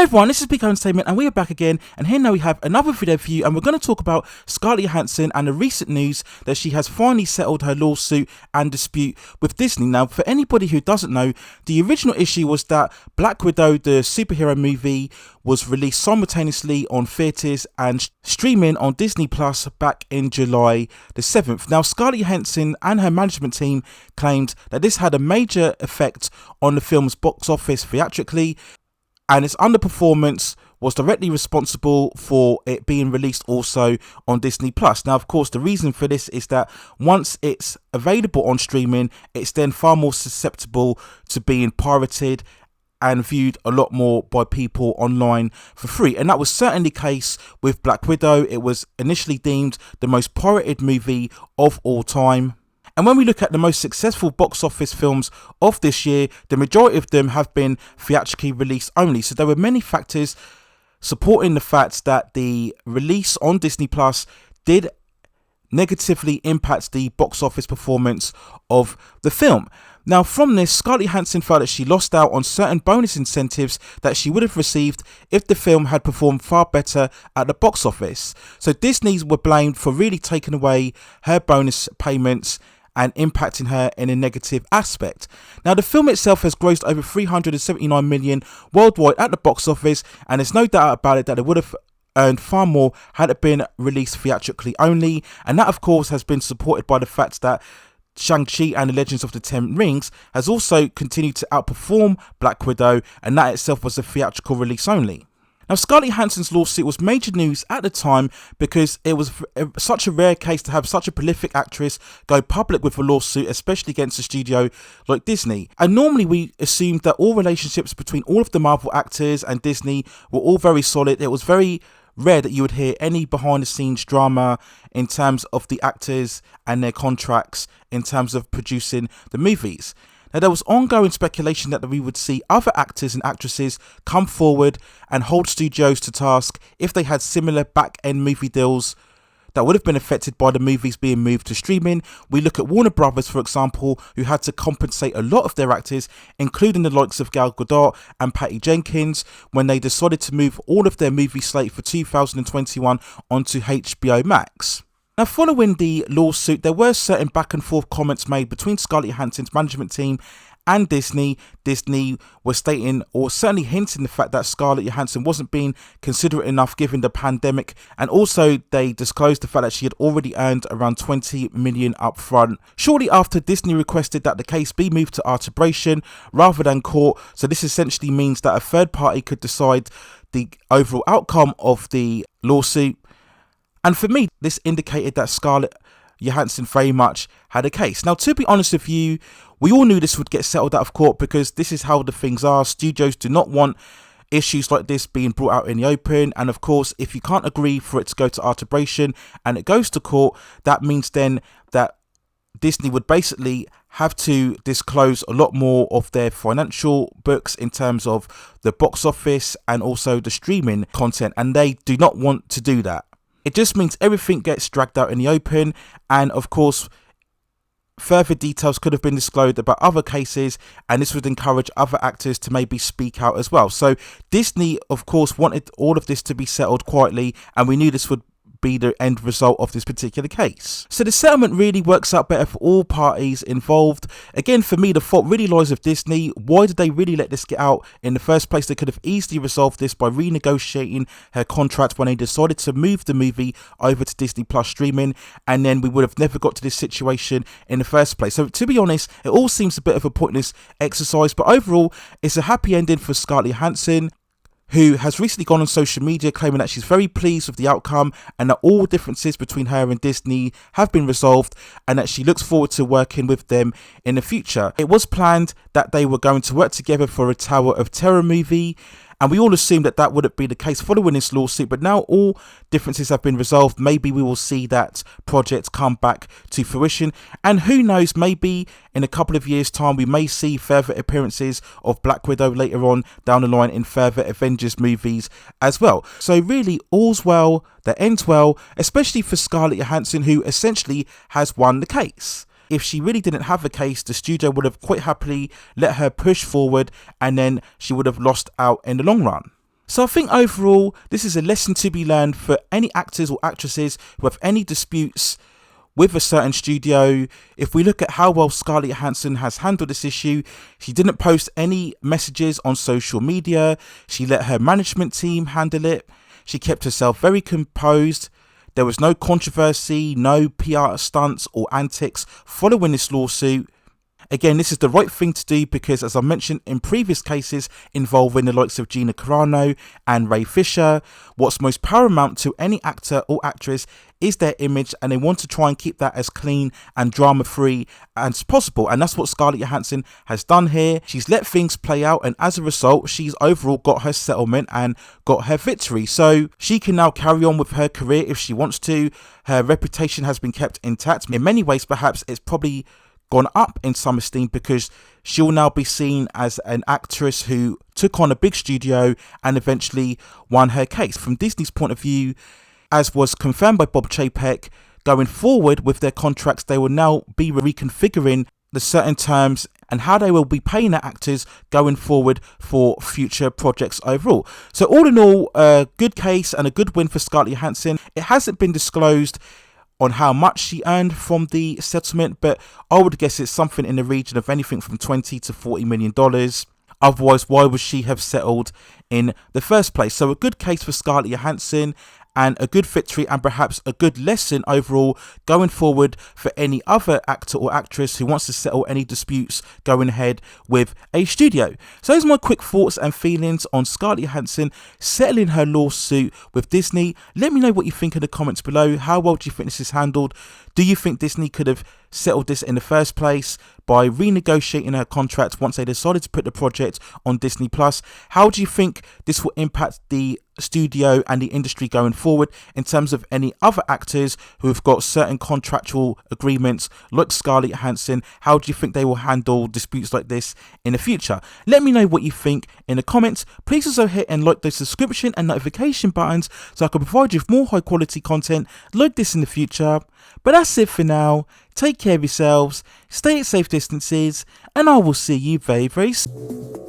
everyone, this is Big Entertainment and we are back again, and here now we have another video for you, and we're going to talk about Scarlett Johansson and the recent news that she has finally settled her lawsuit and dispute with Disney. Now, for anybody who doesn't know, the original issue was that Black Widow, the superhero movie, was released simultaneously on theatres and streaming on Disney Plus back in July the 7th. Now, Scarlett Johansson and her management team claimed that this had a major effect on the film's box office theatrically, and its underperformance was directly responsible for it being released also on Disney Plus. Now, of course, the reason for this is that once it's available on streaming, it's then far more susceptible to being pirated and viewed a lot more by people online for free. And that was certainly the case with Black Widow. It was initially deemed the most pirated movie of all time. And when we look at the most successful box office films of this year, the majority of them have been theatrically released only. So there were many factors supporting the fact that the release on Disney Plus did negatively impact the box office performance of the film. Now, from this, Scarlett Johansson felt that she lost out on certain bonus incentives that she would have received if the film had performed far better at the box office. So Disney were blamed for really taking away her bonus payments and impacting her in a negative aspect. Now, the film itself has grossed over 379 million worldwide at the box office, and there's no doubt about it that it would have earned far more had it been released theatrically only. And that, of course, has been supported by the fact that Shang-Chi and the Legends of the Ten Rings has also continued to outperform Black Widow, and that itself was a theatrical release only. Now, Scarlett Johansson's lawsuit was major news at the time because it was such a rare case to have such a prolific actress go public with a lawsuit, especially against a studio like Disney. And normally we assumed that all relationships between all of the Marvel actors and Disney were all very solid. It was very rare that you would hear any behind the scenes drama in terms of the actors and their contracts in terms of producing the movies. Now, there was ongoing speculation that we would see other actors and actresses come forward and hold studios to task if they had similar back-end movie deals that would have been affected by the movies being moved to streaming. We look at Warner Brothers, for example, who had to compensate a lot of their actors, including the likes of Gal Gadot and Patty Jenkins, when they decided to move all of their movie slate for 2021 onto HBO Max. Now, following the lawsuit, there were certain back and forth comments made between Scarlett Johansson's management team and Disney. Disney was stating, or certainly hinting, the fact that Scarlett Johansson wasn't being considerate enough given the pandemic, and also they disclosed the fact that she had already earned around 20 million upfront. Shortly after, Disney requested that the case be moved to arbitration rather than court, so this essentially means that a third party could decide the overall outcome of the lawsuit. And for me, this indicated that Scarlett Johansson very much had a case. Now, to be honest with you, we all knew this would get settled out of court because this is how the things are. Studios do not want issues like this being brought out in the open. And of course, if you can't agree for it to go to arbitration and it goes to court, that means then that Disney would basically have to disclose a lot more of their financial books in terms of the box office and also the streaming content. And they do not want to do that. It just means everything gets dragged out in the open, and of course further details could have been disclosed about other cases, and this would encourage other actors to maybe speak out as well. So Disney, of course, wanted all of this to be settled quietly, and we knew this would be the end result of this particular case. So the settlement really works out better for all parties involved. Again, for me, the fault really lies with Disney. Why did they really let this get out in the first place? They could have easily resolved this by renegotiating her contract when they decided to move the movie over to Disney Plus streaming, and then we would have never got to this situation in the first place. So to be honest, it all seems a bit of a pointless exercise, but overall it's a happy ending for Scarlett Johansson, who has recently gone on social media claiming that she's very pleased with the outcome and that all differences between her and Disney have been resolved, and that she looks forward to working with them in the future. It was planned that they were going to work together for a Tower of Terror movie, and we all assumed that that wouldn't be the case following this lawsuit, but now all differences have been resolved. Maybe we will see that project come back to fruition, and who knows, maybe in a couple of years' time we may see further appearances of Black Widow later on down the line in further Avengers movies as well. So really, all's well that ends well, especially for Scarlett Johansson, who essentially has won the case. If she really didn't have a case, the studio would have quite happily let her push forward, and then she would have lost out in the long run. So I think overall, this is a lesson to be learned for any actors or actresses who have any disputes with a certain studio. If we look at how well Scarlett Johansson has handled this issue, she didn't post any messages on social media. She let her management team handle it. She kept herself very composed. There was no controversy, no PR stunts or antics following this lawsuit. Again, this is the right thing to do because, as I mentioned in previous cases involving the likes of Gina Carano and Ray Fisher, what's most paramount to any actor or actress is their image, and they want to try and keep that as clean and drama-free as possible. And that's what Scarlett Johansson has done here. She's let things play out, and as a result, she's overall got her settlement and got her victory. So she can now carry on with her career if she wants to. Her reputation has been kept intact. In many ways, perhaps it's probably gone up in some esteem because she'll now be seen as an actress who took on a big studio and eventually won her case. From Disney's point of view, as was confirmed by Bob Chapek, going forward with their contracts, they will now be reconfiguring the certain terms and how they will be paying their actors going forward for future projects overall. So all in all, a good case and a good win for Scarlett Johansson. It hasn't been disclosed on how much she earned from the settlement, but I would guess it's something in the region of anything from $20 to $40 million. Otherwise, why would she have settled in the first place? So a good case for Scarlett Johansson and a good victory, and perhaps a good lesson overall going forward for any other actor or actress who wants to settle any disputes going ahead with a studio. So those are my quick thoughts and feelings on Scarlett Johansson settling her lawsuit with Disney. Let me know what you think in the comments below. How well do you think this is handled? Do you think Disney could have settled this in the first place by renegotiating her contract once they decided to put the project on Disney Plus? How do you think this will impact the studio and the industry going forward in terms of any other actors who have got certain contractual agreements like Scarlett Johansson? How do you think they will handle disputes like this in the future? Let me know what you think in the comments. Please also hit and like the subscription and notification buttons so I can provide you with more high quality content like this in the future. But that's it for now. Take care of yourselves, stay at safe distances, and I will see you very, very soon.